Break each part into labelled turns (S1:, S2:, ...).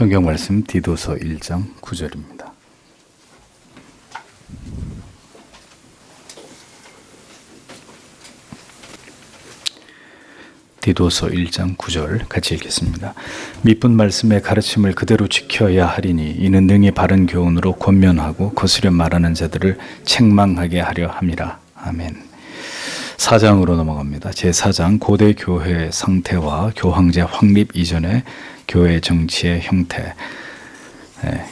S1: 성경 말씀 디도서 1장 9절입니다. 디도서 1장 9절 같이 읽겠습니다. 밑분 말씀의 가르침을 그대로 지켜야 하리니 이는 능히 바른 교훈으로 권면하고 거스려 말하는 자들을 책망하게 하려 함이라. 아멘. 4장으로 넘어갑니다. 제4장 고대 교회 상태와 교황제 확립 이전의 교회 정치의 형태.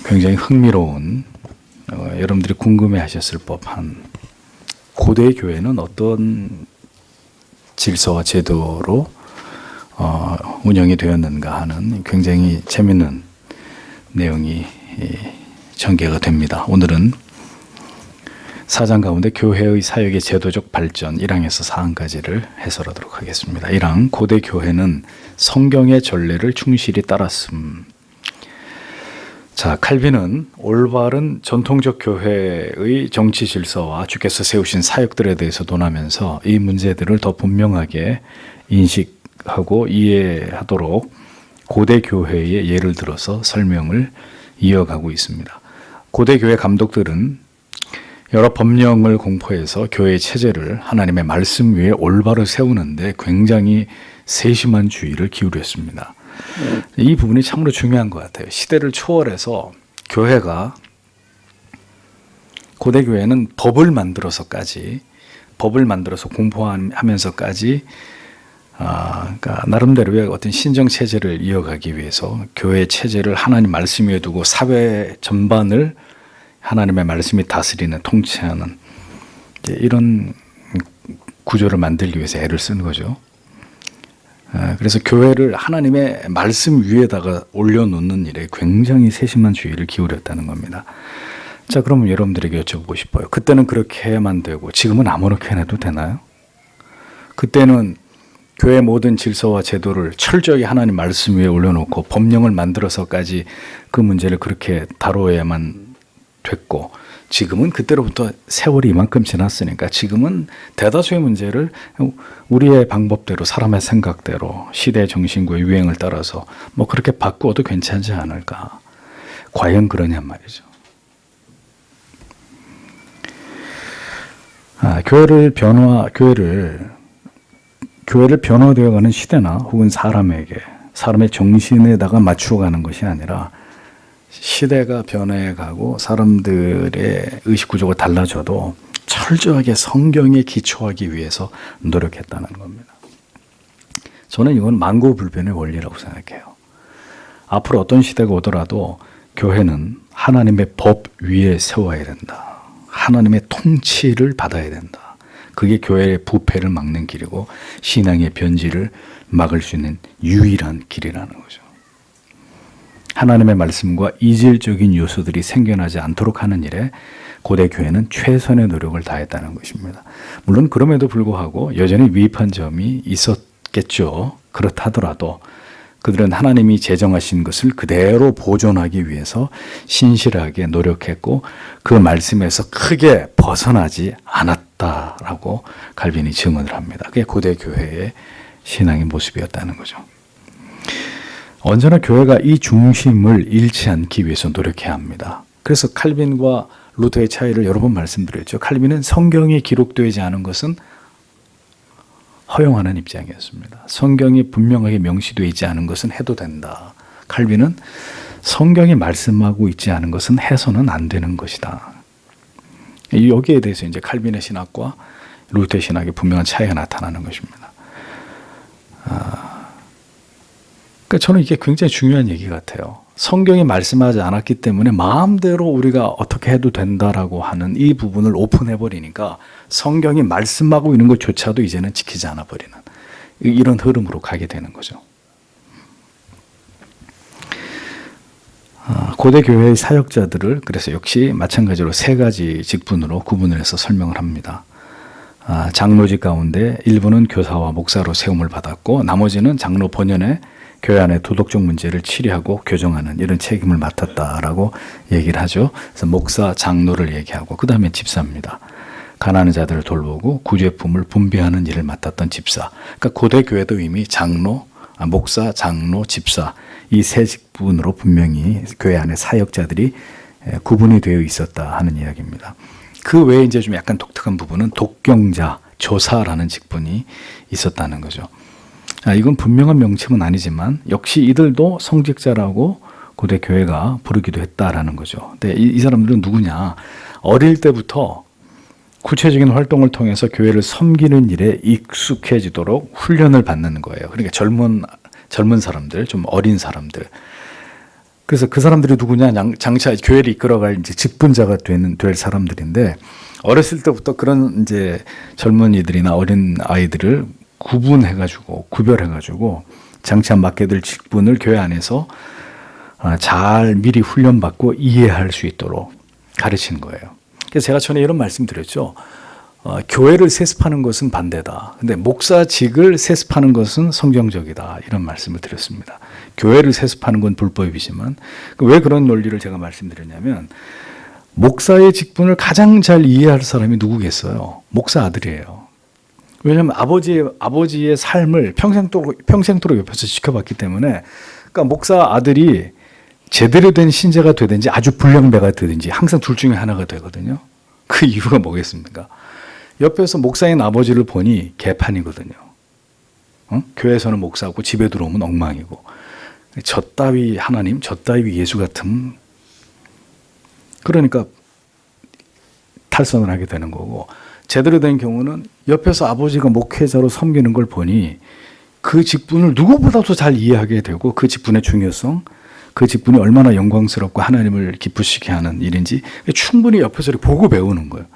S1: 굉장히 흥미로운, 여러분들이 궁금해하셨을 법한 고대 교회는 어떤 질서와 제도로 운영이 되었는가 하는 굉장히 재미있는 내용이 전개가 됩니다. 오늘은 4장 가운데 교회의 사역의 제도적 발전 1항에서 4항까지를 해설하도록 하겠습니다. 1항 고대 교회는 성경의 전례를 충실히 따랐음. 자, 칼빈은 올바른 전통적 교회의 정치 질서와 주께서 세우신 사역들에 대해서 논하면서 이 문제들을 더 분명하게 인식하고 이해하도록 고대 교회의 예를 들어서 설명을 이어가고 있습니다. 고대 교회 감독들은 여러 법령을 공포해서 교회의 체제를 하나님의 말씀 위에 올바로 세우는데 굉장히 세심한 주의를 기울였습니다. 이 부분이 참으로 중요한 것 같아요. 시대를 초월해서 교회가, 고대 교회는 법을 만들어서 공포하면서까지 그러니까 나름대로의 어떤 신정 체제를 이어가기 위해서 교회 체제를 하나님 말씀 위에 두고 사회 전반을 하나님의 말씀이 다스리는, 통치하는 이런 구조를 만들기 위해서 애를 쓴 거죠. 그래서 교회를 하나님의 말씀 위에다가 올려놓는 일에 굉장히 세심한 주의를 기울였다는 겁니다. 자, 그러면 여러분들에게 여쭤보고 싶어요. 그때는 그렇게 해야만 되고 지금은 아무렇게 해도 되나요? 그때는 교회 모든 질서와 제도를 철저히 하나님 말씀 위에 올려놓고 법령을 만들어서까지 그 문제를 그렇게 다뤄야만 됐고, 지금은 그때로부터 세월이 이만큼 지났으니까 지금은 대다수의 문제를 우리의 방법대로, 사람의 생각대로, 시대의 정신과 유행을 따라서 뭐 그렇게 바꾸어도 괜찮지 않을까? 과연 그러냔 말이죠. 교회를 변화되어가는 시대나 혹은 사람의 정신에다가 맞추어가는 것이 아니라 시대가 변해가고 사람들의 의식구조가 달라져도 철저하게 성경에 기초하기 위해서 노력했다는 겁니다. 저는 이건 만고불변의 원리라고 생각해요. 앞으로 어떤 시대가 오더라도 교회는 하나님의 법 위에 세워야 된다. 하나님의 통치를 받아야 된다. 그게 교회의 부패를 막는 길이고 신앙의 변질을 막을 수 있는 유일한 길이라는 거죠. 하나님의 말씀과 이질적인 요소들이 생겨나지 않도록 하는 일에 고대 교회는 최선의 노력을 다했다는 것입니다. 물론 그럼에도 불구하고 여전히 미흡한 점이 있었겠죠. 그렇다더라도 그들은 하나님이 제정하신 것을 그대로 보존하기 위해서 신실하게 노력했고 그 말씀에서 크게 벗어나지 않았다라고 칼빈이 증언을 합니다. 그게 고대 교회의 신앙의 모습이었다는 거죠. 언제나 교회가 이 중심을 잃지 않기 위해서 노력해야 합니다. 그래서 칼빈과 루터의 차이를 여러 번 말씀드렸죠. 칼빈은 성경이 기록되지 않은 것은 허용하는 입장이었습니다. 성경이 분명하게 명시되어 있지 않은 것은 해도 된다. 칼빈은 성경이 말씀하고 있지 않은 것은 해서는 안 되는 것이다. 여기에 대해서 이제 칼빈의 신학과 루터의 신학의 분명한 차이가 나타나는 것입니다. 그러니까 저는 이게 굉장히 중요한 얘기 같아요. 성경이 말씀하지 않았기 때문에 마음대로 우리가 어떻게 해도 된다라고 하는 이 부분을 오픈해버리니까 성경이 말씀하고 있는 것조차도 이제는 지키지 않아버리는 이런 흐름으로 가게 되는 거죠. 고대 교회의 사역자들을 그래서 역시 마찬가지로 세 가지 직분으로 구분을 해서 설명을 합니다. 장로직 가운데 일부는 교사와 목사로 세움을 받았고 나머지는 장로 본연의 교회 안의 도덕적 문제를 치리하고 교정하는 이런 책임을 맡았다라고 얘기를 하죠. 그래서 목사, 장로를 얘기하고 그 다음에 집사입니다. 가난한 자들을 돌보고 구제품을 분배하는 일을 맡았던 집사. 그러니까 고대 교회도 이미 장로, 목사, 장로, 집사 이 세 직분으로 분명히 교회 안에 사역자들이 구분이 되어 있었다 하는 이야기입니다. 그 외에 이제 좀 약간 독특한 부분은 독경자, 조사라는 직분이 있었다는 거죠. 이건 분명한 명칭은 아니지만 역시 이들도 성직자라고 고대 교회가 부르기도 했다라는 거죠. 근데 이 사람들은 누구냐? 어릴 때부터 구체적인 활동을 통해서 교회를 섬기는 일에 익숙해지도록 훈련을 받는 거예요. 그러니까 젊은 사람들, 좀 어린 사람들. 그래서 그 사람들이 누구냐? 장차 교회를 이끌어갈 이제 직분자가 될 사람들인데 어렸을 때부터 그런 이제 젊은이들이나 어린 아이들을 구별해가지고 장차 맡게 될 직분을 교회 안에서 잘 미리 훈련받고 이해할 수 있도록 가르치는 거예요. 그래서 제가 전에 이런 말씀 드렸죠. 교회를 세습하는 것은 반대다. 근데 목사직을 세습하는 것은 성경적이다. 이런 말씀을 드렸습니다. 교회를 세습하는 건 불법이지만 왜 그런 논리를 제가 말씀드렸냐면 목사의 직분을 가장 잘 이해할 사람이 누구겠어요? 목사 아들이에요. 왜냐하면 아버지의 삶을 평생토록 옆에서 지켜봤기 때문에 그러니까 목사 아들이 제대로 된 신자가 되든지 아주 불량배가 되든지 항상 둘 중에 하나가 되거든요. 그 이유가 뭐겠습니까? 옆에서 목사인 아버지를 보니 개판이거든요. 교회에서는 목사고 집에 들어오면 엉망이고 저 따위 하나님, 저 따위 예수 같은 그러니까 탈선을 하게 되는 거고 제대로 된 경우는 옆에서 아버지가 목회자로 섬기는 걸 보니 그 직분을 누구보다도 잘 이해하게 되고 그 직분의 중요성, 그 직분이 얼마나 영광스럽고 하나님을 기쁘시게 하는 일인지 충분히 옆에서 보고 배우는 거예요.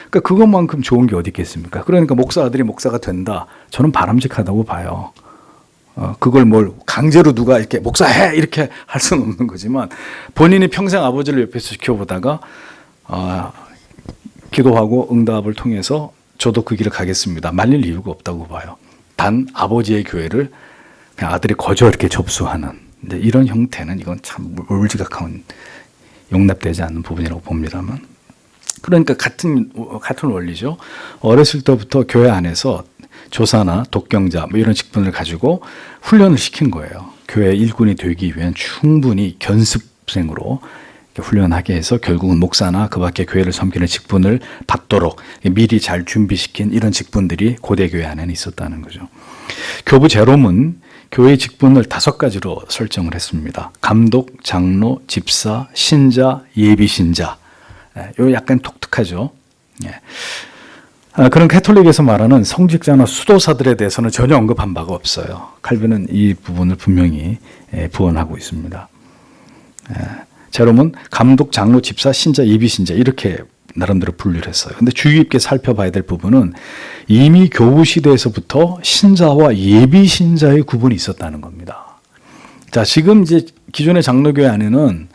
S1: 그러니까 그것만큼 좋은 게 어디 있겠습니까? 그러니까 목사 아들이 목사가 된다. 저는 바람직하다고 봐요. 그걸 강제로 누가 이렇게 목사해 이렇게 할 수는 없는 거지만 본인이 평생 아버지를 옆에서 지켜보다가 기도하고 응답을 통해서 저도 그 길을 가겠습니다. 말릴 이유가 없다고 봐요. 단 아버지의 교회를 그냥 아들이 거저 이렇게 접수하는 이런 형태는 이건 참 몰지각한 용납되지 않는 부분이라고 봅니다만 그러니까 같은 원리죠. 어렸을 때부터 교회 안에서 조사나 독경자 이런 직분을 가지고 훈련을 시킨 거예요. 교회 일꾼이 되기 위한 충분히 견습생으로 훈련하게 해서 결국은 목사나 그 밖에 교회를 섬기는 직분을 받도록 미리 잘 준비시킨 이런 직분들이 고대 교회 안에는 있었다는 거죠. 교부 제롬은 교회 직분을 5가지로 설정을 했습니다. 감독, 장로, 집사, 신자, 예비신자. 요 약간 독특하죠. 그런 캐톨릭에서 말하는 성직자나 수도사들에 대해서는 전혀 언급한 바가 없어요. 칼빈은 이 부분을 분명히 부언하고 있습니다. 제롬은 감독, 장로, 집사, 신자, 예비신자 이렇게 나름대로 분류를 했어요. 근데 주의 깊게 살펴봐야 될 부분은 이미 교부 시대에서부터 신자와 예비신자의 구분이 있었다는 겁니다. 자, 지금 이제 기존의 장로교회 안에는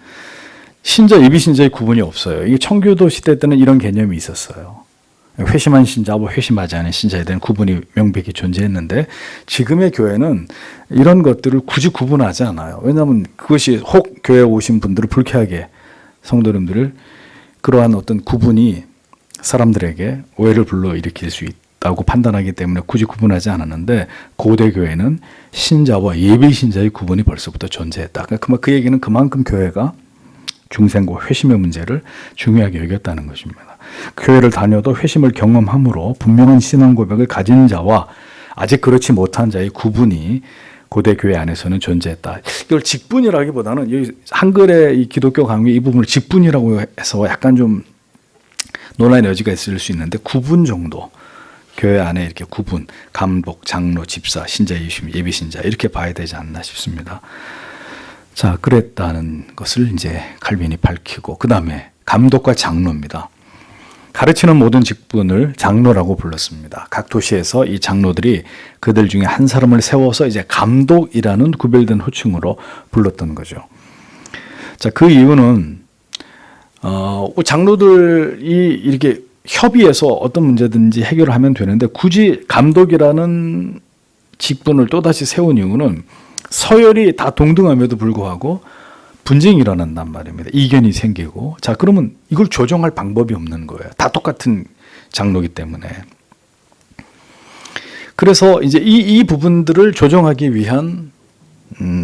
S1: 신자, 예비신자의 구분이 없어요. 이게 청교도 시대 때는 이런 개념이 있었어요. 회심한 신자와 회심하지 않은 신자에 대한 구분이 명백히 존재했는데 지금의 교회는 이런 것들을 굳이 구분하지 않아요. 왜냐하면 그것이 혹 교회에 오신 분들을 불쾌하게 성도님들을 그러한 어떤 구분이 사람들에게 오해를 불러일으킬 수 있다고 판단하기 때문에 굳이 구분하지 않았는데 고대 교회는 신자와 예비신자의 구분이 벌써부터 존재했다. 그 얘기는 그만큼 교회가 중생과 회심의 문제를 중요하게 여겼다는 것입니다. 교회를 다녀도 회심을 경험함으로 분명한 신앙 고백을 가진 자와 아직 그렇지 못한 자의 구분이 고대 교회 안에서는 존재했다. 이걸 직분이라기보다는 이 한글의 이 기독교 강의 이 부분을 직분이라고 해서 약간 좀 논란의 여지가 있을 수 있는데 구분 정도. 교회 안에 이렇게 구분, 감독, 장로, 집사, 신자, 예비신자 이렇게 봐야 되지 않나 싶습니다. 자, 그랬다는 것을 이제 칼빈이 밝히고 그 다음에 감독과 장로입니다. 가르치는 모든 직분을 장로라고 불렀습니다. 각 도시에서 이 장로들이 그들 중에 한 사람을 세워서 이제 감독이라는 구별된 호칭으로 불렀던 거죠. 자, 그 이유는 장로들이 이렇게 협의해서 어떤 문제든지 해결을 하면 되는데 굳이 감독이라는 직분을 또다시 세운 이유는 서열이 다 동등함에도 불구하고 분쟁이 일어난단 말입니다. 이견이 생기고. 자, 그러면 이걸 조정할 방법이 없는 거예요. 다 똑같은 장로기 때문에. 그래서 이제 이 부분들을 조정하기 위한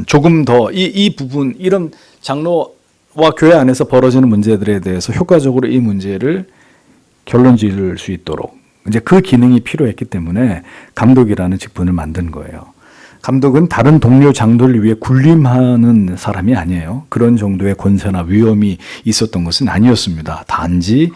S1: 조금 더 이 부분 이런 장로와 교회 안에서 벌어지는 문제들에 대해서 효과적으로 이 문제를 결론 지을 수 있도록 이제 그 기능이 필요했기 때문에 감독이라는 직분을 만든 거예요. 감독은 다른 동료 장로를 위해 군림하는 사람이 아니에요. 그런 정도의 권세나 위엄이 있었던 것은 아니었습니다. 단지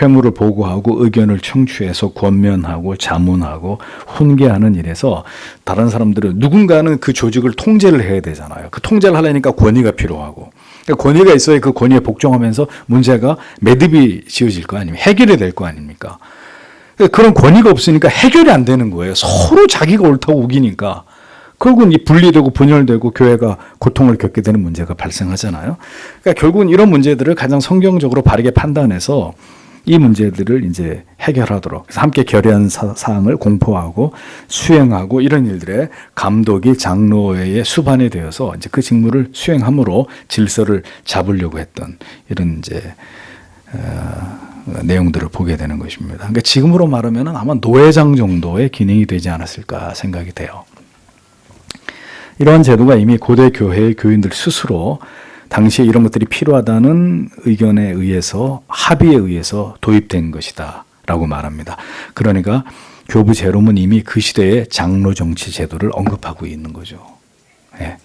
S1: 회무를 보고하고 의견을 청취해서 권면하고 자문하고 훈계하는 일에서 다른 사람들은 누군가는 그 조직을 통제를 해야 되잖아요. 그 통제를 하려니까 권위가 필요하고 그러니까 권위가 있어야 그 권위에 복종하면서 문제가 매듭이 지어질 거 아닙니까? 해결이 될 거 아닙니까? 그런 권위가 없으니까 해결이 안 되는 거예요. 서로 자기가 옳다고 우기니까. 결국은 이 분리되고 분열되고 교회가 고통을 겪게 되는 문제가 발생하잖아요. 그러니까 결국은 이런 문제들을 가장 성경적으로 바르게 판단해서 이 문제들을 이제 해결하도록 그래서 함께 결의한 사항을 공포하고 수행하고 이런 일들에 감독이 장로회의 수반이 되어서 이제 그 직무를 수행함으로 질서를 잡으려고 했던 이런 이제 내용들을 보게 되는 것입니다. 그러니까 지금으로 말하면 아마 노회장 정도의 기능이 되지 않았을까 생각이 돼요. 이러한 제도가 이미 고대 교회의 교인들 스스로 당시에 이런 것들이 필요하다는 의견에 의해서 합의에 의해서 도입된 것이다 라고 말합니다. 그러니까 교부 제롬은 이미 그 시대의 장로 정치 제도를 언급하고 있는 거죠. 예.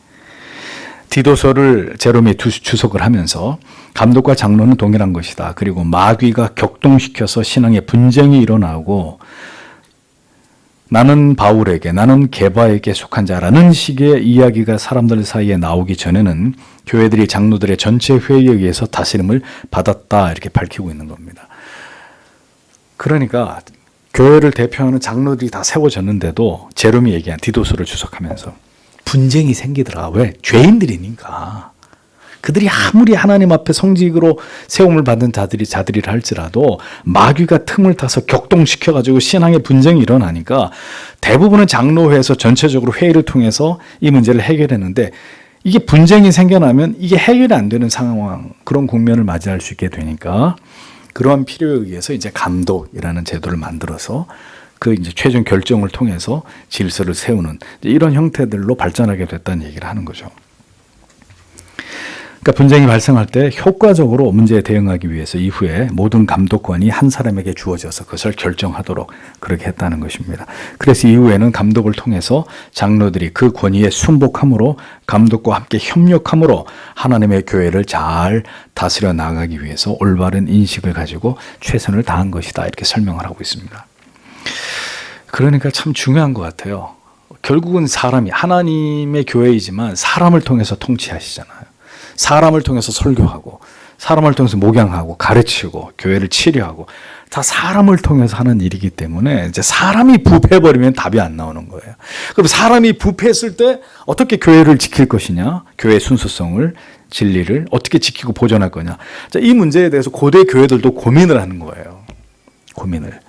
S1: 디도서를 제롬이 주석을 하면서 감독과 장로는 동일한 것이다. 그리고 마귀가 격동시켜서 신앙의 분쟁이 일어나고 나는 바울에게 나는 게바에게 속한 자라는 식의 이야기가 사람들 사이에 나오기 전에는 교회들이 장로들의 전체 회의에 의해서 다스림을 받았다 이렇게 밝히고 있는 겁니다. 그러니까 교회를 대표하는 장로들이 다 세워졌는데도 제롬이 얘기한 디도서를 주석하면서 분쟁이 생기더라. 왜? 죄인들이니까. 그들이 아무리 하나님 앞에 성직으로 세움을 받은 자들이라 할지라도 마귀가 틈을 타서 격동시켜가지고 신앙의 분쟁이 일어나니까 대부분은 장로회에서 전체적으로 회의를 통해서 이 문제를 해결했는데 이게 분쟁이 생겨나면 이게 해결이 안 되는 상황, 그런 국면을 맞이할 수 있게 되니까 그러한 필요에 의해서 이제 감독이라는 제도를 만들어서 그 이제 최종 결정을 통해서 질서를 세우는 이런 형태들로 발전하게 됐다는 얘기를 하는 거죠. 그러니까 분쟁이 발생할 때 효과적으로 문제에 대응하기 위해서 이후에 모든 감독권이 한 사람에게 주어져서 그것을 결정하도록 그렇게 했다는 것입니다. 그래서 이후에는 감독을 통해서 장로들이 그 권위에 순복함으로 감독과 함께 협력함으로 하나님의 교회를 잘 다스려 나가기 위해서 올바른 인식을 가지고 최선을 다한 것이다 이렇게 설명을 하고 있습니다. 그러니까 참 중요한 것 같아요. 결국은 사람이 하나님의 교회이지만 사람을 통해서 통치하시잖아요. 사람을 통해서 설교하고 사람을 통해서 목양하고 가르치고 교회를 치료하고 다 사람을 통해서 하는 일이기 때문에 이제 사람이 부패해버리면 답이 안 나오는 거예요. 그럼 사람이 부패했을 때 어떻게 교회를 지킬 것이냐, 교회의 순수성을 진리를 어떻게 지키고 보존할 거냐. 자, 이 문제에 대해서 고대 교회들도 고민을 하는 거예요. 고민을.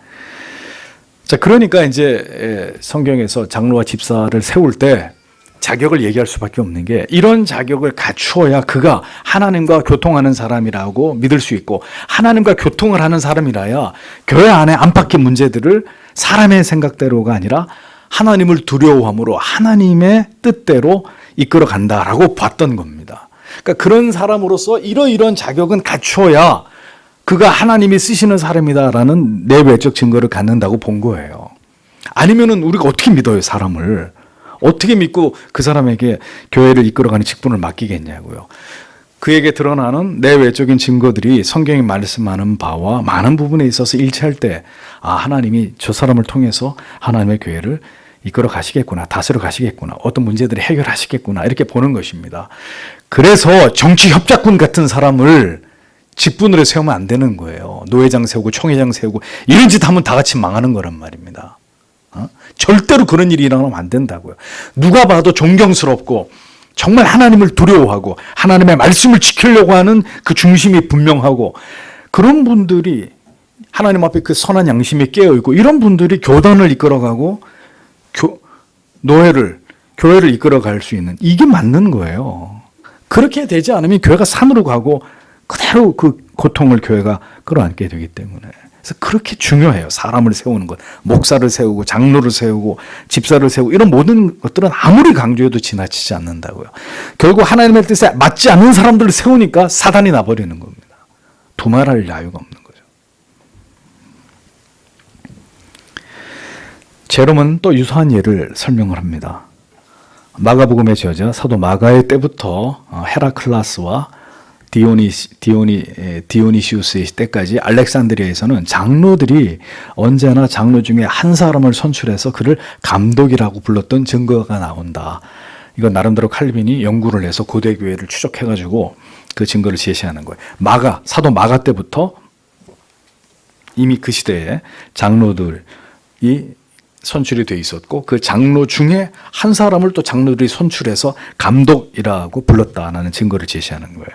S1: 자, 그러니까 이제 성경에서 장로와 집사를 세울 때 자격을 얘기할 수밖에 없는 게 이런 자격을 갖추어야 그가 하나님과 교통하는 사람이라고 믿을 수 있고 하나님과 교통을 하는 사람이라야 교회 안에 안팎의 문제들을 사람의 생각대로가 아니라 하나님을 두려워함으로 하나님의 뜻대로 이끌어 간다라고 봤던 겁니다. 그러니까 그런 사람으로서 이러이러한 자격은 갖추어야 그가 하나님이 쓰시는 사람이다라는 내외적 증거를 갖는다고 본 거예요. 아니면은 우리가 어떻게 믿어요, 사람을? 어떻게 믿고 그 사람에게 교회를 이끌어가는 직분을 맡기겠냐고요. 그에게 드러나는 내외적인 증거들이 성경이 말씀하는 바와 많은 부분에 있어서 일치할 때 하나님이 저 사람을 통해서 하나님의 교회를 이끌어 가시겠구나, 다스려 가시겠구나, 어떤 문제들을 해결하시겠구나 이렇게 보는 것입니다. 그래서 정치 협작군 같은 사람을 직분으로 세우면 안 되는 거예요. 노회장 세우고 총회장 세우고 이런 짓 하면 다 같이 망하는 거란 말입니다. 절대로 그런 일이 일어나면 안 된다고요. 누가 봐도 존경스럽고 정말 하나님을 두려워하고 하나님의 말씀을 지키려고 하는 그 중심이 분명하고 그런 분들이 하나님 앞에 그 선한 양심이 깨어있고 이런 분들이 교단을 이끌어가고 교회를 이끌어갈 수 있는 이게 맞는 거예요. 그렇게 되지 않으면 교회가 산으로 가고 그대로 그 고통을 교회가 끌어안게 되기 때문에 그래서 그렇게 중요해요. 사람을 세우는 것. 목사를 세우고 장로를 세우고 집사를 세우고 이런 모든 것들은 아무리 강조해도 지나치지 않는다고요. 결국 하나님의 뜻에 맞지 않는 사람들을 세우니까 사단이 나버리는 겁니다. 두말할 야유가 없는 거죠. 제롬은 또 유사한 예를 설명을 합니다. 마가복음의 저자 사도 마가의 때부터 헤라클라스와 디오니시우스의 때까지 알렉산드리아에서는 장로들이 언제나 장로 중에 한 사람을 선출해서 그를 감독이라고 불렀던 증거가 나온다. 이건 나름대로 칼빈이 연구를 해서 고대교회를 추적해가지고 그 증거를 제시하는 거예요. 사도 마가 때부터 이미 그 시대에 장로들이 선출이 돼 있었고 그 장로 중에 한 사람을 또 장로들이 선출해서 감독이라고 불렀다는 증거를 제시하는 거예요.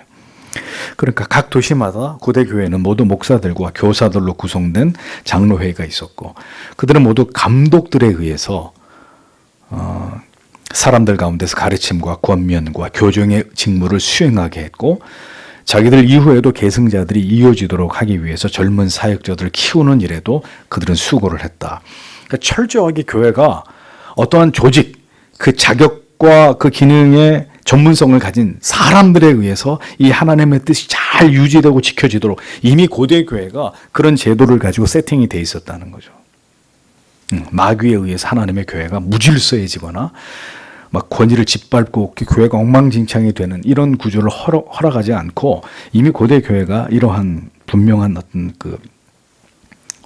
S1: 그러니까 각 도시마다 고대 교회는 모두 목사들과 교사들로 구성된 장로회의가 있었고 그들은 모두 감독들에 의해서 사람들 가운데서 가르침과 권면과 교정의 직무를 수행하게 했고 자기들 이후에도 계승자들이 이어지도록 하기 위해서 젊은 사역자들을 키우는 일에도 그들은 수고를 했다. 그러니까 철저하게 교회가 어떠한 조직, 그 자격과 그 기능의 전문성을 가진 사람들에 의해서 이 하나님의 뜻이 잘 유지되고 지켜지도록 이미 고대 교회가 그런 제도를 가지고 세팅이 돼 있었다는 거죠. 마귀에 의해서 하나님의 교회가 무질서해지거나 막 권위를 짓밟고 교회가 엉망진창이 되는 이런 구조를 허락하지 않고 이미 고대 교회가 이러한 분명한 어떤 그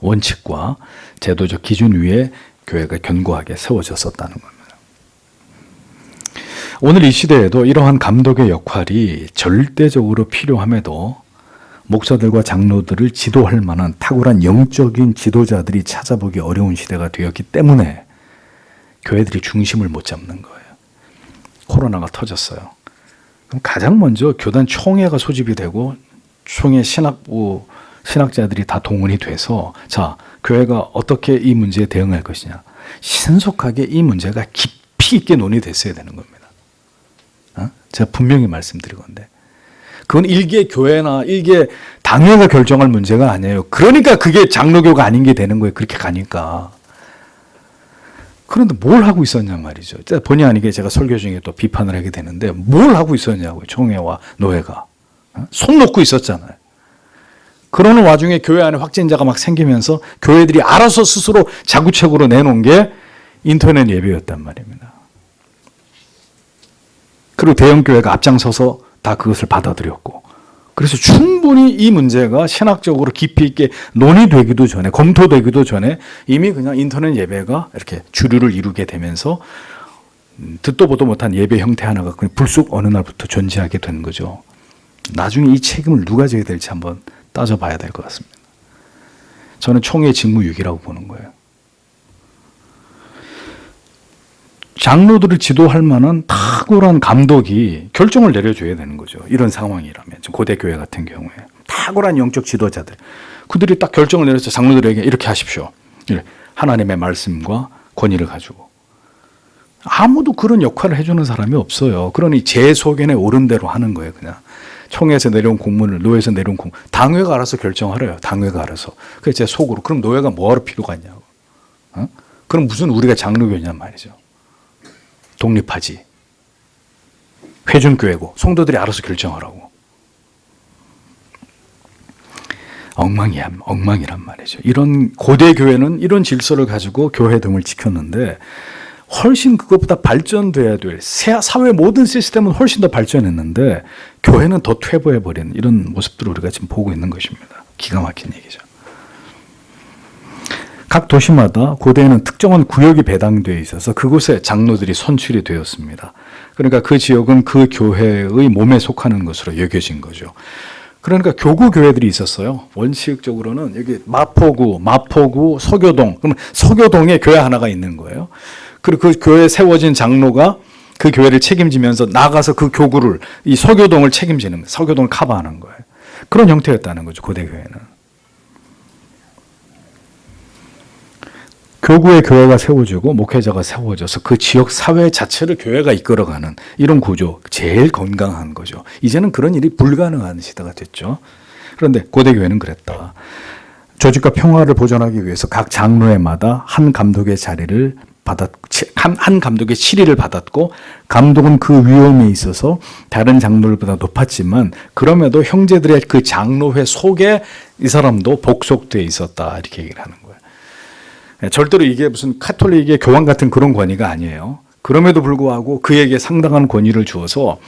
S1: 원칙과 제도적 기준 위에 교회가 견고하게 세워졌었다는 겁니다. 오늘 이 시대에도 이러한 감독의 역할이 절대적으로 필요함에도 목사들과 장로들을 지도할 만한 탁월한 영적인 지도자들이 찾아보기 어려운 시대가 되었기 때문에 교회들이 중심을 못 잡는 거예요. 코로나가 터졌어요. 그럼 가장 먼저 교단 총회가 소집이 되고 총회 신학자들이 다 동원이 돼서 자, 교회가 어떻게 이 문제에 대응할 것이냐. 신속하게 이 문제가 깊이 있게 논의됐어야 되는 겁니다. 제가 분명히 말씀드리건데 그건 일개 교회나 일개 당회가 결정할 문제가 아니에요. 그러니까 그게 장로교가 아닌 게 되는 거예요. 그렇게 가니까. 그런데 뭘 하고 있었냐 말이죠. 본의 아니게 제가 설교 중에 또 비판을 하게 되는데 뭘 하고 있었냐고요. 총회와 노회가. 손 놓고 있었잖아요. 그러는 와중에 교회 안에 확진자가 막 생기면서 교회들이 알아서 스스로 자구책으로 내놓은 게 인터넷 예배였단 말입니다. 그리고 대형교회가 앞장서서 다 그것을 받아들였고 그래서 충분히 이 문제가 신학적으로 깊이 있게 논의되기도 전에 검토되기도 전에 이미 그냥 인터넷 예배가 이렇게 주류를 이루게 되면서 듣도 보도 못한 예배 형태 하나가 그냥 불쑥 어느 날부터 존재하게 된 거죠. 나중에 이 책임을 누가 져야 될지 한번 따져봐야 될 것 같습니다. 저는 총회 직무유기라고 보는 거예요. 장로들을 지도할 만한 탁월한 감독이 결정을 내려줘야 되는 거죠. 이런 상황이라면 고대 교회 같은 경우에 탁월한 영적 지도자들 그들이 딱 결정을 내려서 장로들에게 이렇게 하십시오. 하나님의 말씀과 권위를 가지고 아무도 그런 역할을 해주는 사람이 없어요. 그러니 제 소견에 옳은 대로 하는 거예요. 그냥 총회에서 내려온 공문을 노회에서 내려온 공문 당회가 알아서 결정하래요. 당회가 알아서. 그래서 제 속으로 그럼 노회가 뭐하러 필요가 있냐고. 그럼 무슨 우리가 장로교냐 말이죠. 독립하지. 회중교회고 성도들이 알아서 결정하라고. 엉망이란 말이죠. 이런 고대 교회는 이런 질서를 가지고 교회 등을 지켰는데 훨씬 그것보다 발전돼야 될 사회 모든 시스템은 훨씬 더 발전했는데 교회는 더 퇴보해버린 이런 모습들을 우리가 지금 보고 있는 것입니다. 기가 막힌 얘기죠. 각 도시마다 고대에는 특정한 구역이 배당되어 있어서 그곳에 장로들이 선출이 되었습니다. 그러니까 그 지역은 그 교회의 몸에 속하는 것으로 여겨진 거죠. 그러니까 교구 교회들이 있었어요. 원칙적으로는 여기 마포구, 서교동. 그러면 서교동에 교회 하나가 있는 거예요. 그리고 그 교회에 세워진 장로가 그 교회를 책임지면서 나가서 그 교구를 이 서교동을 책임지는 거예요. 서교동을 커버하는 거예요. 그런 형태였다는 거죠. 고대 교회는. 교구에 교회가 세워지고 목회자가 세워져서 그 지역 사회 자체를 교회가 이끌어가는 이런 구조, 제일 건강한 거죠. 이제는 그런 일이 불가능한 시대가 됐죠. 그런데 고대 교회는 그랬다. 조직과 평화를 보존하기 위해서 각 장로회마다 한 감독의 자리를 한 감독의 치리를 받았고, 감독은 그 위엄에 있어서 다른 장로들보다 높았지만 그럼에도 형제들의 그 장로회 속에 이 사람도 복속돼 있었다, 이렇게 얘기를 하는 거예요. 절대로 이게 무슨 카톨릭의 교황 같은 그런 권위가 아니에요. 그럼에도 불구하고 그에게 상당한 권위를 주어서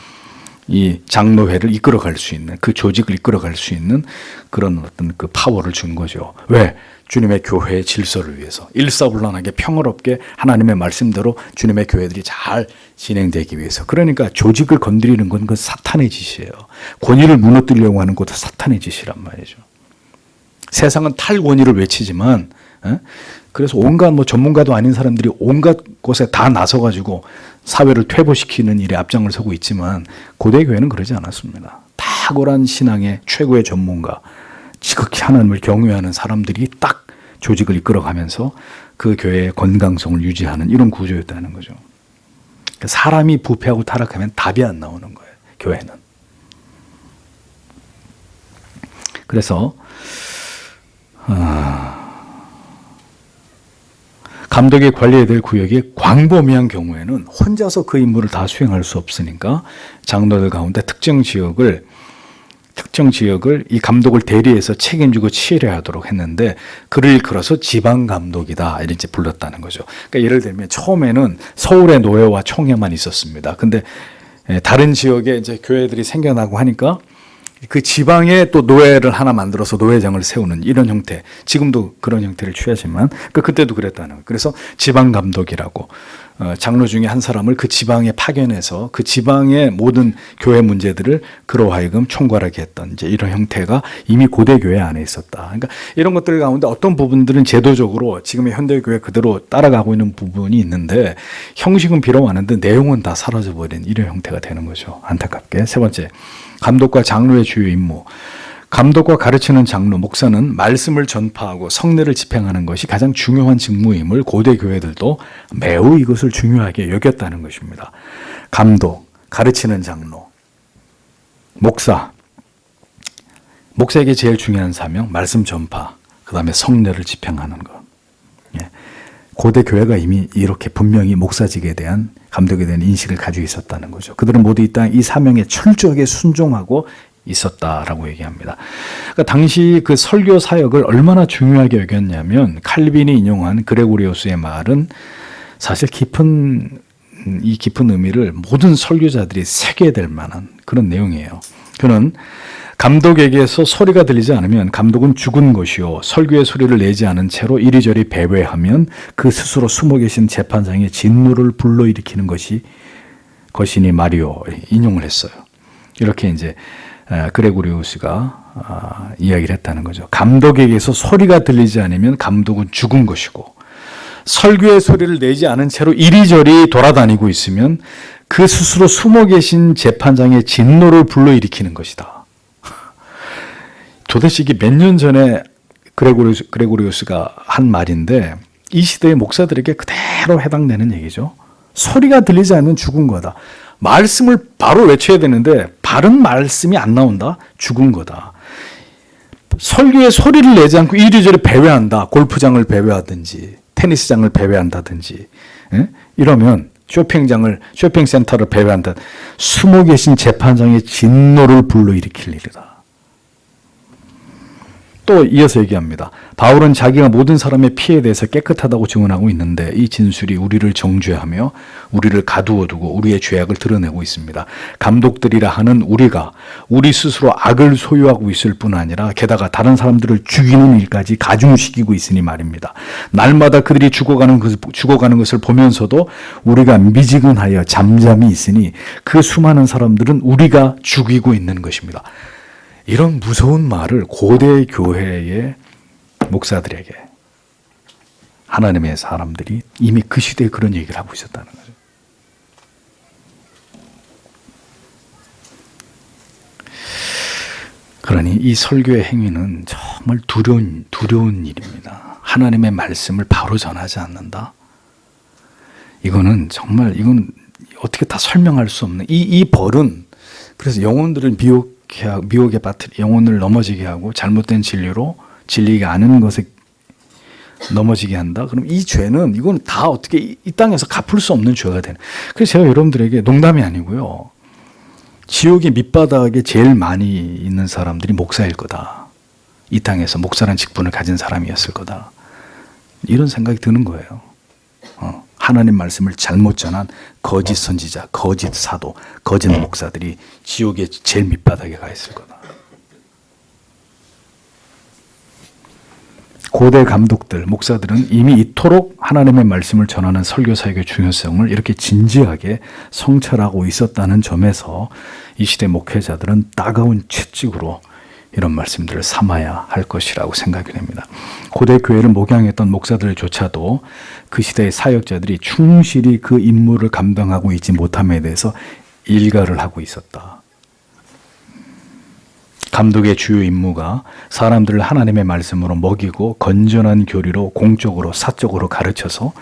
S1: 이 장로회를 이끌어갈 수 있는, 그 조직을 이끌어갈 수 있는 그런 어떤 그 파워를 준 거죠. 왜? 주님의 교회의 질서를 위해서, 일사불란하게 평화롭게 하나님의 말씀대로 주님의 교회들이 잘 진행되기 위해서. 그러니까 조직을 건드리는 건 그 사탄의 짓이에요. 권위를 무너뜨리려고 하는 것도 사탄의 짓이란 말이죠. 세상은 탈권위를 외치지만, 그래서 온갖 전문가도 아닌 사람들이 온갖 곳에 다 나서가지고 사회를 퇴보시키는 일에 앞장을 서고 있지만, 고대 교회는 그러지 않았습니다. 탁월한 신앙의 최고의 전문가, 지극히 하나님을 경외하는 사람들이 딱 조직을 이끌어가면서 그 교회의 건강성을 유지하는 이런 구조였다는 거죠. 사람이 부패하고 타락하면 답이 안 나오는 거예요, 교회는. 그래서 감독이 관리해야 될 구역이 광범위한 경우에는 혼자서 그 임무를 다 수행할 수 없으니까 장로들 가운데 특정 지역을 이 감독을 대리해서 책임지고 치료하도록 했는데, 그를 일컬어서 지방 감독이다, 이렇게 불렀다는 거죠. 그러니까 예를 들면 처음에는 서울의 노회와 총회만 있었습니다. 근데 다른 지역에 이제 교회들이 생겨나고 하니까 그 지방에 또 노회를 하나 만들어서 노회장을 세우는 이런 형태, 지금도 그런 형태를 취하지만 그때도 그랬다는 거예요. 그래서 지방 감독이라고, 장로 중에 한 사람을 그 지방에 파견해서 그 지방의 모든 교회 문제들을 그로 하여금 총괄하게 했던 이제 이런 형태가 이미 고대 교회 안에 있었다. 그러니까 이런 것들 가운데 어떤 부분들은 제도적으로 지금의 현대 교회 그대로 따라가고 있는 부분이 있는데, 형식은 비로하는데 내용은 다 사라져버린 이런 형태가 되는 거죠. 안타깝게. 세 번째, 감독과 장로의 주요 임무. 감독과 가르치는 장로, 목사는 말씀을 전파하고 성례를 집행하는 것이 가장 중요한 직무임을 고대 교회들도 매우 이것을 중요하게 여겼다는 것입니다. 감독, 가르치는 장로, 목사에게 제일 중요한 사명, 말씀 전파, 그 다음에 성례를 집행하는 것. 고대 교회가 이미 이렇게 분명히 목사직에 대한, 감독에 대한 인식을 가지고 있었다는 거죠. 그들은 모두 이 사명에 철저하게 순종하고 있었다라고 얘기합니다. 그러니까 당시 그 설교 사역을 얼마나 중요하게 여겼냐면, 칼빈이 인용한 그레고리오스의 말은 사실 깊은 의미를 모든 설교자들이 새겨야 될 만한 그런 내용이에요. 그는 감독에게서 소리가 들리지 않으면 감독은 죽은 것이요, 설교의 소리를 내지 않은 채로 이리저리 배회하면 그 스스로 숨어 계신 재판장의 진노를 불러일으키는 것이니 말이요, 인용을 했어요. 이렇게 이제 그레고리우스가 이야기를 했다는 거죠. 감독에게서 소리가 들리지 않으면 감독은 죽은 것이고, 설교의 소리를 내지 않은 채로 이리저리 돌아다니고 있으면 그 스스로 숨어 계신 재판장의 진노를 불러일으키는 것이다. 도대체 이게 몇 년 전에 그레고리우스가 한 말인데, 이 시대의 목사들에게 그대로 해당되는 얘기죠. 소리가 들리지 않으면 죽은 거다. 말씀을 바로 외쳐야 되는데 바른 말씀이 안 나온다? 죽은 거다. 설교에 소리를 내지 않고 이리저리 배회한다. 골프장을 배회하든지 테니스장을 배회한다든지, 이러면 쇼핑센터를 배회한다. 숨어 계신 재판장의 진노를 불러일으킬 일이다. 또 이어서 얘기합니다. 바울은 자기가 모든 사람의 피해에 대해서 깨끗하다고 증언하고 있는데, 이 진술이 우리를 정죄하며 우리를 가두어두고 우리의 죄악을 드러내고 있습니다. 감독들이라 하는 우리가 우리 스스로 악을 소유하고 있을 뿐 아니라 게다가 다른 사람들을 죽이는 일까지 가중시키고 있으니 말입니다. 날마다 그들이 죽어가는 것을 보면서도 우리가 미지근하여 잠잠히 있으니 그 수많은 사람들은 우리가 죽이고 있는 것입니다. 이런 무서운 말을 고대 교회의 목사들에게 하나님의 사람들이 이미 그 시대에 그런 얘기를 하고 있었다는 거죠. 그러니 이 설교의 행위는 정말 두려운 일입니다. 하나님의 말씀을 바로 전하지 않는다. 이건 어떻게 다 설명할 수 없는 이 벌은, 그래서 영혼들을 미혹에 빠뜨려 영혼을 넘어지게 하고 잘못된 진리로 진리가 아는 것에 넘어지게 한다. 그럼 이 죄는 이건 다 어떻게 이 땅에서 갚을 수 없는 죄가 되는. 그래서 제가 여러분들에게 농담이 아니고요. 지옥의 밑바닥에 제일 많이 있는 사람들이 목사일 거다. 이 땅에서 목사라는 직분을 가진 사람이었을 거다. 이런 생각이 드는 거예요. 하나님 말씀을 잘못 전한 거짓 선지자, 거짓 사도, 거짓 목사들이 지옥의 제일 밑바닥에 가 있을 거다. 고대 감독들, 목사들은 이미 이토록 하나님의 말씀을 전하는 설교 사역의 중요성을 이렇게 진지하게 성찰하고 있었다는 점에서 이 시대 목회자들은 따가운 채찍으로 이런 말씀들을 삼아야 할 것이라고 생각이 됩니다. 고대 교회를 목양했던 목사들조차도 그 시대의 사역자들이 충실히 그 임무를 감당하고 있지 못함에 대해서 일가를 하고 있었다. 감독의 주요 임무가 사람들을 하나님의 말씀으로 먹이고 건전한 교리로 공적으로 사적으로 가르쳐서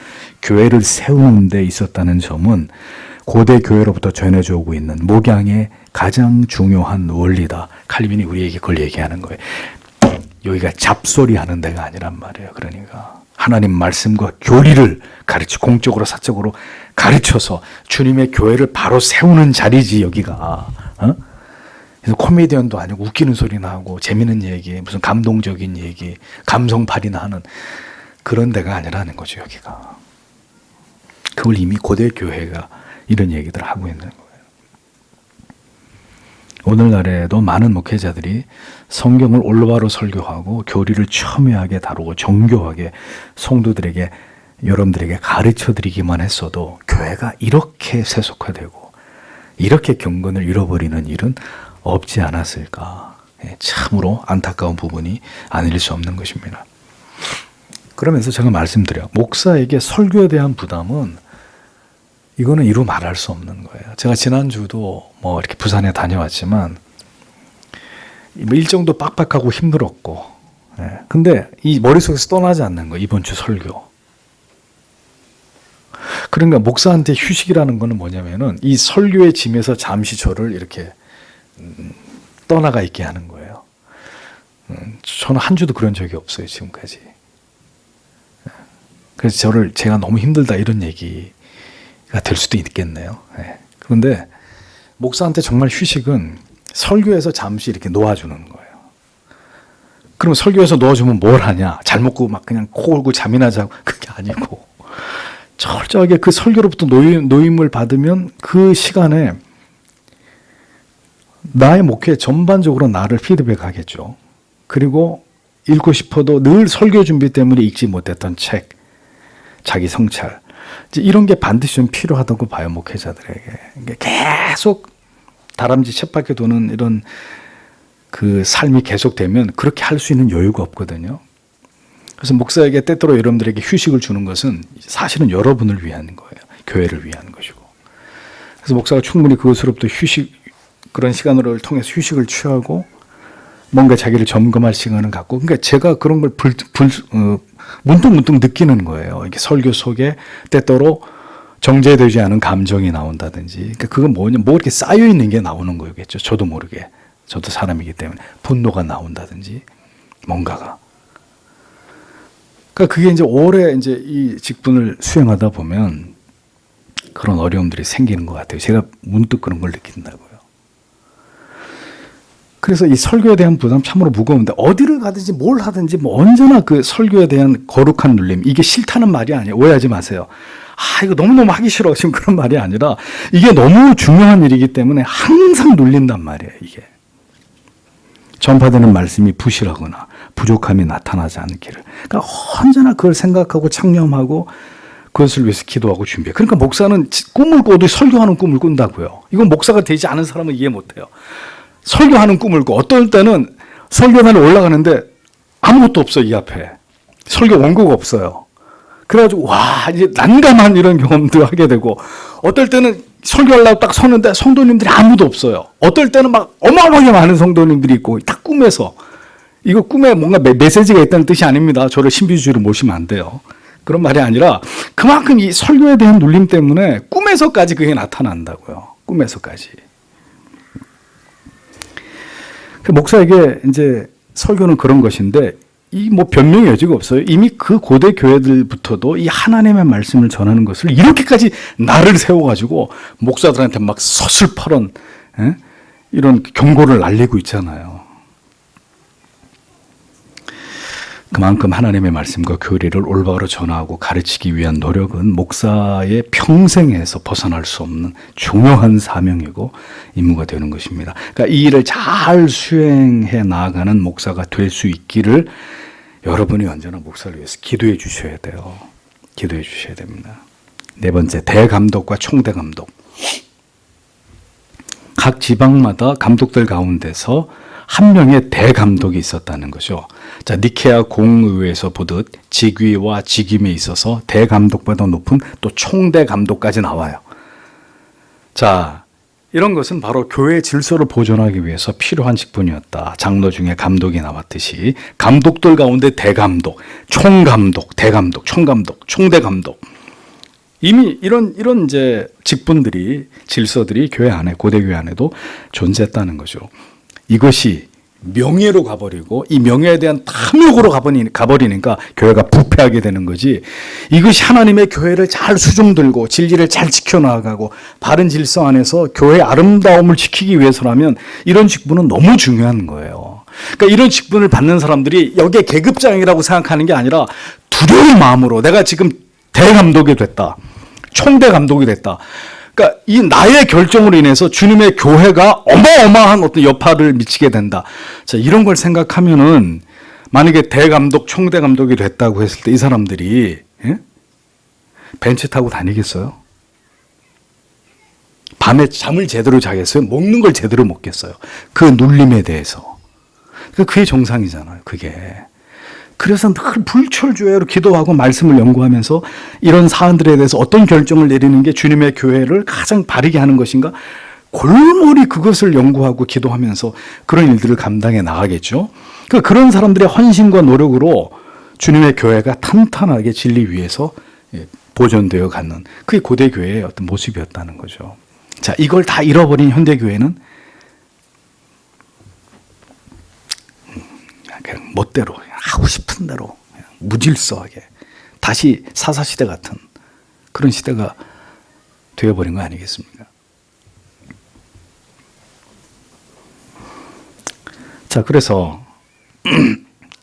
S1: 교회를 세우는 데 있었다는 점은 고대 교회로부터 전해져 오고 있는 목양의 가장 중요한 원리다. 칼빈이 우리에게 그걸 얘기하는 거예요. 여기가 잡소리 하는 데가 아니란 말이에요. 그러니까 하나님 말씀과 교리를 가르치고 공적으로 사적으로 가르쳐서 주님의 교회를 바로 세우는 자리지 여기가. 그래서 코미디언도 아니고 웃기는 소리나 하고 재미있는 얘기, 무슨 감동적인 얘기, 감성팔이나 하는 그런 데가 아니라는 거죠 여기가. 그걸 이미 고대 교회가 이런 얘기들을 하고 있는 거예요. 오늘날에도 많은 목회자들이 성경을 올바로 설교하고 교리를 첨예하게 다루고 정교하게 성도들에게 여러분들에게 가르쳐드리기만 했어도 교회가 이렇게 세속화되고 이렇게 경건을 잃어버리는 일은 없지 않았을까. 참으로 안타까운 부분이 아닐 수 없는 것입니다. 그러면서 제가 말씀드려요. 목사에게 설교에 대한 부담은 이거는 이루 말할 수 없는 거예요. 제가 지난주도 뭐 이렇게 부산에 다녀왔지만 일정도 빡빡하고 힘들었고, 근데 이 머릿속에서 떠나지 않는 거예요. 이번 주 설교. 그러니까 목사한테 휴식이라는 거는 뭐냐면은 이 설교의 짐에서 잠시 저를 이렇게 떠나가 있게 하는 거예요. 저는 한 주도 그런 적이 없어요, 지금까지. 그래서 제가 너무 힘들다 이런 얘기가 될 수도 있겠네요. 그런데 목사한테 정말 휴식은 설교에서 잠시 이렇게 놓아주는 거예요. 그럼 설교에서 놓아주면 뭘 하냐? 잘 먹고 막 그냥 코 골고 잠이나 자고 그게 아니고 철저하게 그 설교로부터 노임을 받으면 그 시간에 나의 목회 전반적으로 나를 피드백하겠죠. 그리고 읽고 싶어도 늘 설교 준비 때문에 읽지 못했던 책, 자기 성찰, 이런 게 반드시 좀 필요하다고 봐요, 목회자들에게. 계속 다람쥐 쳇바퀴 도는 이런 그 삶이 계속되면 그렇게 할 수 있는 여유가 없거든요. 그래서 목사에게 때때로 여러분들에게 휴식을 주는 것은 사실은 여러분을 위한 거예요. 교회를 위한 것이고. 그래서 목사가 충분히 그것으로부터 그런 시간을 통해서 휴식을 취하고 뭔가 자기를 점검할 시간을 갖고, 그러니까 제가 그런 걸 문득문득 느끼는 거예요. 이렇게 설교 속에 때때로 정제되지 않은 감정이 나온다든지, 그러니까 그건 뭐냐, 뭐 이렇게 쌓여 있는 게 나오는 거겠죠. 저도 모르게, 저도 사람이기 때문에 분노가 나온다든지 뭔가가. 그러니까 그게 이제 오래 이제 이 직분을 수행하다 보면 그런 어려움들이 생기는 것 같아요. 제가 문득 그런 걸 느낀다고요. 그래서 이 설교에 대한 부담 참으로 무거운데 어디를 가든지 뭘 하든지 뭐 언제나 그 설교에 대한 거룩한 눌림, 이게 싫다는 말이 아니에요. 오해하지 마세요. 이거 너무너무 하기 싫어. 지금 그런 말이 아니라 이게 너무 중요한 일이기 때문에 항상 눌린단 말이에요. 이게. 전파되는 말씀이 부실하거나 부족함이 나타나지 않기를. 그러니까 언제나 그걸 생각하고 창념하고 그것을 위해서 기도하고 준비해. 그러니까 목사는 꿈을 꿔도 설교하는 꿈을 꾼다고요. 이건 목사가 되지 않은 사람은 이해 못해요. 설교하는 꿈을 꿔. 어떨 때는 설교단에 올라가는데 아무것도 없어, 이 앞에. 설교 원고가 없어요. 그래가지고 이제 난감한 이런 경험도 하게 되고, 어떨 때는 설교하려고 딱 서는데 성도님들이 아무도 없어요. 어떨 때는 막 어마어마하게 많은 성도님들이 있고, 다 꿈에서. 이거 꿈에 뭔가 메시지가 있다는 뜻이 아닙니다. 저를 신비주의로 모시면 안 돼요. 그런 말이 아니라 그만큼 이 설교에 대한 눌림 때문에 꿈에서까지 그게 나타난다고요. 꿈에서까지. 목사에게 이제 설교는 그런 것인데, 이 뭐 변명의 여지가 없어요. 이미 그 고대 교회들부터도 이 하나님의 말씀을 전하는 것을 이렇게까지 날을 세워가지고 목사들한테 막 서슬퍼런 이런 경고를 날리고 있잖아요. 그만큼 하나님의 말씀과 교리를 올바로 전하고 가르치기 위한 노력은 목사의 평생에서 벗어날 수 없는 중요한 사명이고 임무가 되는 것입니다. 그러니까 이 일을 잘 수행해 나아가는 목사가 될 수 있기를 여러분이 언제나 목사를 위해서 기도해 주셔야 돼요. 기도해 주셔야 됩니다. 네 번째, 대감독과 총대감독. 각 지방마다 감독들 가운데서 한 명의 대감독이 있었다는 거죠. 자, 니케아 공의회에서 보듯 직위와 직임에 있어서 대감독보다 높은 또 총대감독까지 나와요. 자, 이런 것은 바로 교회 질서를 보존하기 위해서 필요한 직분이었다. 장로 중에 감독이 나왔듯이 감독들 가운데 대감독, 총감독, 대감독, 총감독, 총대감독. 이미 이런 이제 직분들이 질서들이 교회 안에 고대 교회 안에도 존재했다는 거죠. 이것이 명예로 가버리고 이 명예에 대한 탐욕으로 가버리니까 교회가 부패하게 되는 거지. 이것이 하나님의 교회를 잘 수종들고 진리를 잘 지켜나가고 바른 질서 안에서 교회의 아름다움을 지키기 위해서라면 이런 직분은 너무 중요한 거예요. 그러니까 이런 직분을 받는 사람들이 여기에 계급장이라고 생각하는 게 아니라 두려운 마음으로 내가 지금 대감독이 됐다. 총대감독이 됐다. 그러니까 이 나의 결정으로 인해서 주님의 교회가 어마어마한 어떤 여파를 미치게 된다. 자, 이런 걸 생각하면은 만약에 대감독, 총대감독이 됐다고 했을 때 이 사람들이 벤츠 타고 다니겠어요? 밤에 잠을 제대로 자겠어요? 먹는 걸 제대로 먹겠어요? 그 눌림에 대해서. 그게 정상이잖아요. 그게. 그래서 늘 불철주야로 기도하고 말씀을 연구하면서 이런 사안들에 대해서 어떤 결정을 내리는 게 주님의 교회를 가장 바르게 하는 것인가? 골몰이 그것을 연구하고 기도하면서 그런 일들을 감당해 나가겠죠. 그런 사람들의 헌신과 노력으로 주님의 교회가 탄탄하게 진리 위에서 보존되어 가는 그게 고대 교회의 어떤 모습이었다는 거죠. 자, 이걸 다 잃어버린 현대 교회는 그냥 멋대로 하고 싶은 대로 무질서하게 다시 사사시대 같은 그런 시대가 되어버린 거 아니겠습니까? 자, 그래서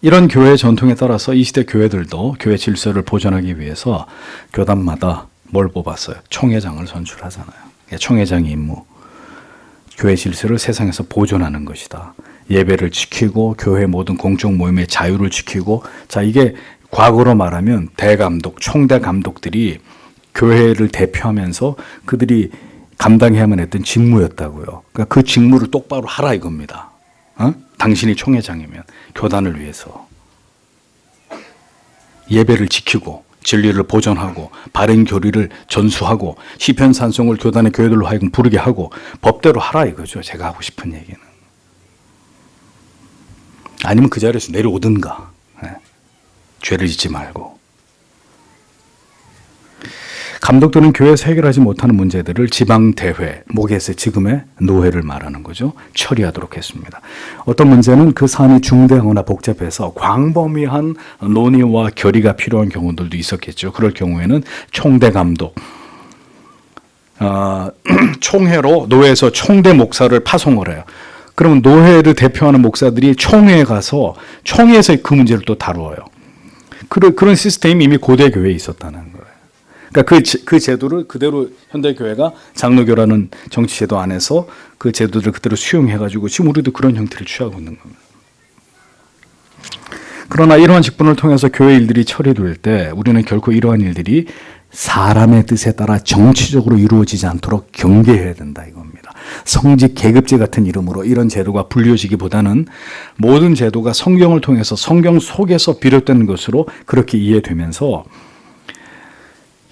S1: 이런 교회 전통에 따라서 이 시대 교회들도 교회 질서를 보존하기 위해서 교단마다 뭘 뽑았어요? 총회장을 선출하잖아요. 총회장의 임무. 교회 질서를 세상에서 보존하는 것이다. 예배를 지키고 교회 모든 공적 모임의 자유를 지키고, 자, 이게 과거로 말하면 대감독, 총대감독들이 교회를 대표하면서 그들이 감당해야만 했던 직무였다고요. 그러니까 그 직무를 똑바로 하라 이겁니다. 당신이 총회장이면 교단을 위해서 예배를 지키고 진리를 보존하고 바른 교리를 전수하고 시편 찬송을 교단의 교회들로 하여금 부르게 하고 법대로 하라 이거죠. 제가 하고 싶은 얘기는. 아니면 그 자리에서 내려오든가. 죄를 짓지 말고. 감독들은 교회에서 해결하지 못하는 문제들을 지방대회, 모게세 지금의 노회를 말하는 거죠. 처리하도록 했습니다. 어떤 문제는 그 사안이 중대하거나 복잡해서 광범위한 논의와 결의가 필요한 경우들도 있었겠죠. 그럴 경우에는 총대감독, 총회로 노회에서 총대 목사를 파송을 해요. 그러면 노회를 대표하는 목사들이 총회에 가서 총회에서 그 문제를 또 다루어요. 그런 시스템이 이미 고대 교회에 있었다는 거예요. 그러니까 그 제도를 그대로 현대교회가 장로교라는 정치제도 안에서 그 제도를 그대로 수용해가지고 지금 우리도 그런 형태를 취하고 있는 겁니다. 그러나 이러한 직분을 통해서 교회 일들이 처리될 때 우리는 결코 이러한 일들이 사람의 뜻에 따라 정치적으로 이루어지지 않도록 경계해야 된다 이겁니다. 성직 계급제 같은 이름으로 이런 제도가 불려지기보다는 모든 제도가 성경을 통해서 성경 속에서 비롯된 것으로 그렇게 이해되면서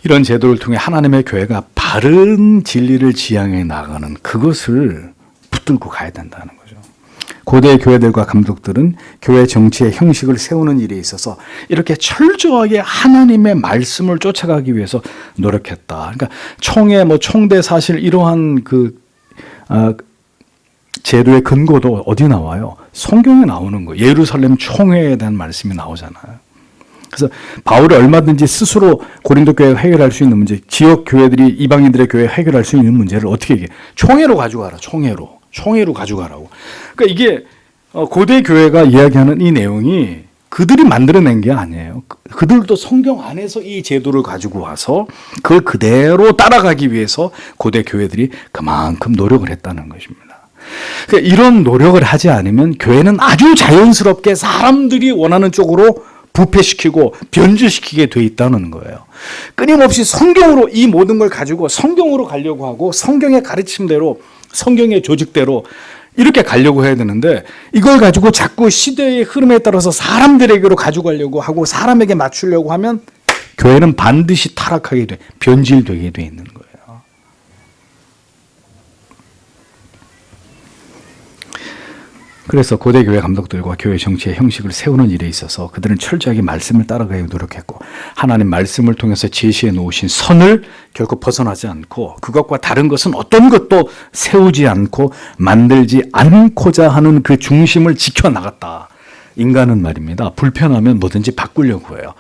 S1: 이런 제도를 통해 하나님의 교회가 바른 진리를 지향해 나가는 그것을 붙들고 가야 된다는 거죠. 고대 교회들과 감독들은 교회 정치의 형식을 세우는 일에 있어서 이렇게 철저하게 하나님의 말씀을 쫓아가기 위해서 노력했다. 그러니까 총회, 총대 사실 이러한 제도의 근거도 어디 나와요? 성경에 나오는 거예요. 예루살렘 총회에 대한 말씀이 나오잖아요. 그래서 바울이 얼마든지 스스로 고린도 교회가 해결할 수 있는 문제, 지역 교회들이 이방인들의 교회가 해결할 수 있는 문제를 어떻게 얘기해? 총회로 가져가라. 총회로 가져가라고. 그러니까 이게 고대 교회가 이야기하는 이 내용이 그들이 만들어낸 게 아니에요. 그들도 성경 안에서 이 제도를 가지고 와서 그걸 그대로 따라가기 위해서 고대 교회들이 그만큼 노력을 했다는 것입니다. 그러니까 이런 노력을 하지 않으면 교회는 아주 자연스럽게 사람들이 원하는 쪽으로 부패시키고 변질시키게 돼 있다는 거예요. 끊임없이 성경으로 이 모든 걸 가지고 성경으로 가려고 하고 성경의 가르침대로 성경의 조직대로 이렇게 가려고 해야 되는데 이걸 가지고 자꾸 시대의 흐름에 따라서 사람들에게로 가져가려고 하고 사람에게 맞추려고 하면 교회는 반드시 타락하게 돼, 변질되게 돼 있는 거예요. 그래서 고대 교회 감독들과 교회 정치의 형식을 세우는 일에 있어서 그들은 철저하게 말씀을 따라가기 노력했고 하나님 말씀을 통해서 제시해 놓으신 선을 결코 벗어나지 않고 그것과 다른 것은 어떤 것도 세우지 않고 만들지 않고자 하는 그 중심을 지켜나갔다. 인간은 말입니다. 불편하면 뭐든지 바꾸려고 해요.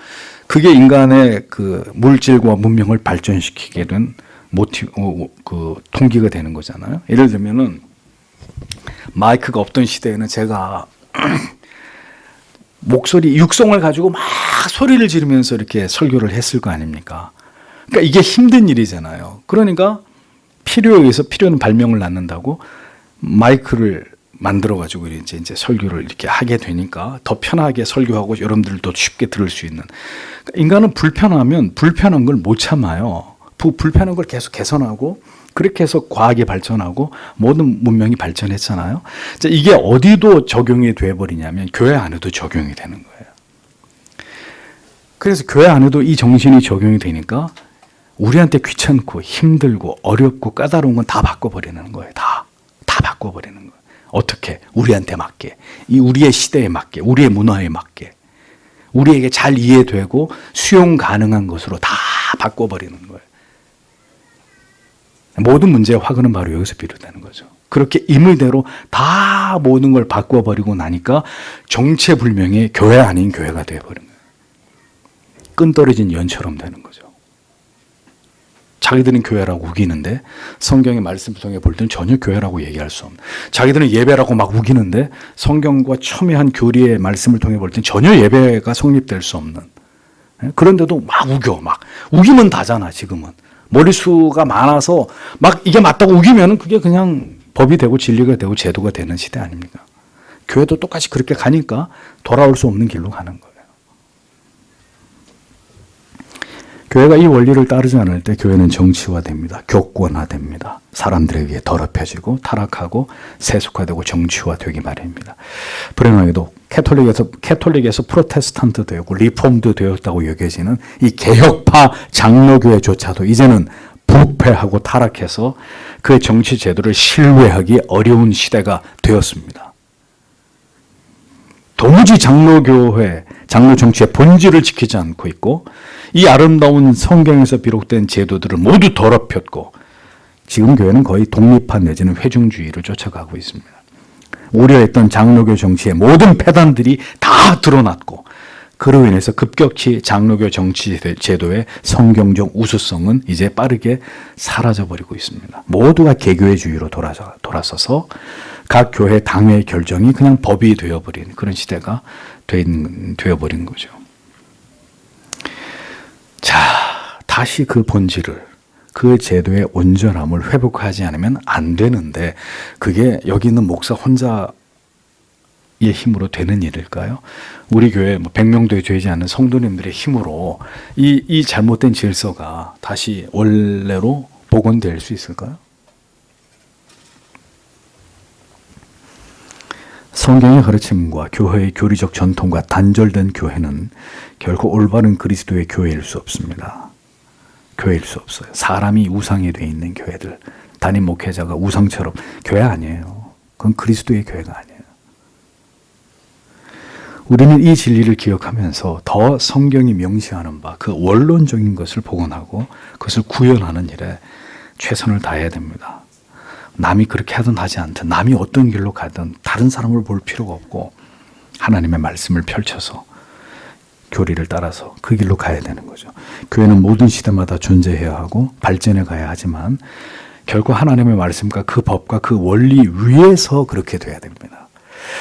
S1: 그게 인간의 그 물질과 문명을 발전시키게 된 동기가 되는 거잖아요. 예를 들면은 마이크가 없던 시대에는 제가 목소리, 육성을 가지고 막 소리를 지르면서 이렇게 설교를 했을 거 아닙니까? 그러니까 이게 힘든 일이잖아요. 그러니까 필요에 의해서 필요한 발명을 낳는다고 마이크를 만들어가지고 이제 설교를 이렇게 하게 되니까 더 편하게 설교하고 여러분들도 쉽게 들을 수 있는. 그러니까 인간은 불편하면 불편한 걸 못 참아요. 불편한 걸 계속 개선하고 그렇게 해서 과학이 발전하고 모든 문명이 발전했잖아요. 이게 어디도 적용이 돼버리냐면 교회 안에도 적용이 되는 거예요. 그래서 교회 안에도 이 정신이 적용이 되니까 우리한테 귀찮고 힘들고 어렵고 까다로운 건 다 바꿔버리는 거예요. 다 바꿔버리는 거예요. 어떻게? 우리한테 맞게. 우리의 시대에 맞게. 우리의 문화에 맞게. 우리에게 잘 이해되고 수용 가능한 것으로 다 바꿔버리는 거예요. 모든 문제의 화근은 바로 여기서 비롯되는 거죠. 그렇게 임의대로 다 모든 걸 바꿔버리고 나니까 정체불명의 교회 아닌 교회가 되어버린 거예요. 끈 떨어진 연처럼 되는 거죠. 자기들은 교회라고 우기는데 성경의 말씀을 통해 볼 때는 전혀 교회라고 얘기할 수 없는, 자기들은 예배라고 막 우기는데 성경과 첨예한 교리의 말씀을 통해 볼 때는 전혀 예배가 성립될 수 없는, 그런데도 막 우기면 다잖아. 지금은 머리수가 많아서 막 이게 맞다고 우기면 그게 그냥 법이 되고 진리가 되고 제도가 되는 시대 아닙니까? 교회도 똑같이 그렇게 가니까 돌아올 수 없는 길로 가는 거예요. 교회가 이 원리를 따르지 않을 때 교회는 정치화됩니다. 교권화됩니다. 사람들에게 더럽혀지고 타락하고 세속화되고 정치화되기 마련입니다. 불행하게도 캐톨릭에서 프로테스탄트 되었고 리폼드 되었다고 여겨지는 이 개혁파 장로교회조차도 이제는 부패하고 타락해서 그의 정치 제도를 신뢰하기 어려운 시대가 되었습니다. 도무지 장로 정치의 본질을 지키지 않고 있고 이 아름다운 성경에서 비록된 제도들을 모두 더럽혔고 지금 교회는 거의 독립한 내지는 회중주의를 쫓아가고 있습니다. 우려했던 장로교 정치의 모든 폐단들이 다 드러났고 그로 인해서 급격히 장로교 정치 제도의 성경적 우수성은 이제 빠르게 사라져버리고 있습니다. 모두가 개교회주의로 돌아서서 각 교회 당회 결정이 그냥 법이 되어버린 그런 시대가 되어버린 거죠. 자, 다시 그 본질을, 그 제도의 온전함을 회복하지 않으면 안 되는데 그게 여기 있는 목사 혼자의 힘으로 되는 일일까요? 우리 교회 100명도 되지 않는 성도님들의 힘으로 이 잘못된 질서가 다시 원래로 복원될 수 있을까요? 성경의 가르침과 교회의 교리적 전통과 단절된 교회는 결코 올바른 그리스도의 교회일 수 없습니다. 교회일 수 없어요. 사람이 우상이 되어 있는 교회들, 담임 목회자가 우상처럼 교회 아니에요. 그건 그리스도의 교회가 아니에요. 우리는 이 진리를 기억하면서 더 성경이 명시하는 바 그 원론적인 것을 복원하고 그것을 구현하는 일에 최선을 다해야 됩니다. 남이 그렇게 하든 하지 않든 남이 어떤 길로 가든 다른 사람을 볼 필요가 없고 하나님의 말씀을 펼쳐서 교리를 따라서 그 길로 가야 되는 거죠. 교회는 모든 시대마다 존재해야 하고 발전해 가야 하지만 결국 하나님의 말씀과 그 법과 그 원리 위에서 그렇게 돼야 됩니다.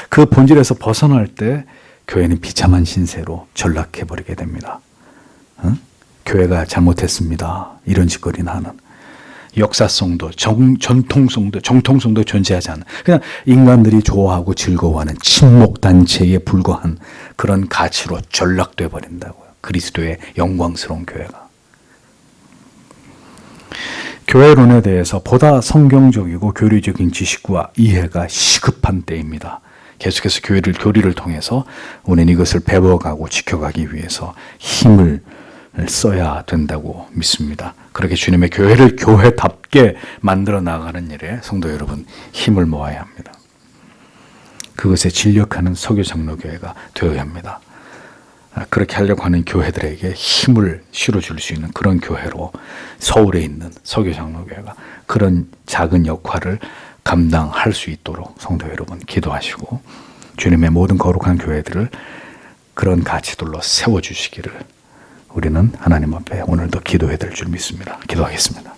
S1: 그 본질에서 벗어날 때 교회는 비참한 신세로 전락해버리게 됩니다. 응? 교회가 잘못했습니다. 이런 짓거리나 하는 역사성도 정통성도 존재하지 않는 그냥 인간들이 좋아하고 즐거워하는 친목단체에 불과한 그런 가치로 전락돼 버린다고요. 그리스도의 영광스러운 교회가. 교회론에 대해서 보다 성경적이고 교리적인 지식과 이해가 시급한 때입니다. 계속해서 교리를 통해서 우리는 이것을 배워가고 지켜가기 위해서 힘을 써야 된다고 믿습니다. 그렇게 주님의 교회를 교회답게 만들어 나가는 일에 성도 여러분 힘을 모아야 합니다. 그것에 진력하는 서교 장로교회가 되어야 합니다. 그렇게 하려고 하는 교회들에게 힘을 실어줄 수 있는 그런 교회로 서울에 있는 서교 장로교회가 그런 작은 역할을 감당할 수 있도록 성도 여러분 기도하시고 주님의 모든 거룩한 교회들을 그런 가치들로 세워주시기를 우리는 하나님 앞에 오늘도 기도해야 될 줄 믿습니다. 기도하겠습니다.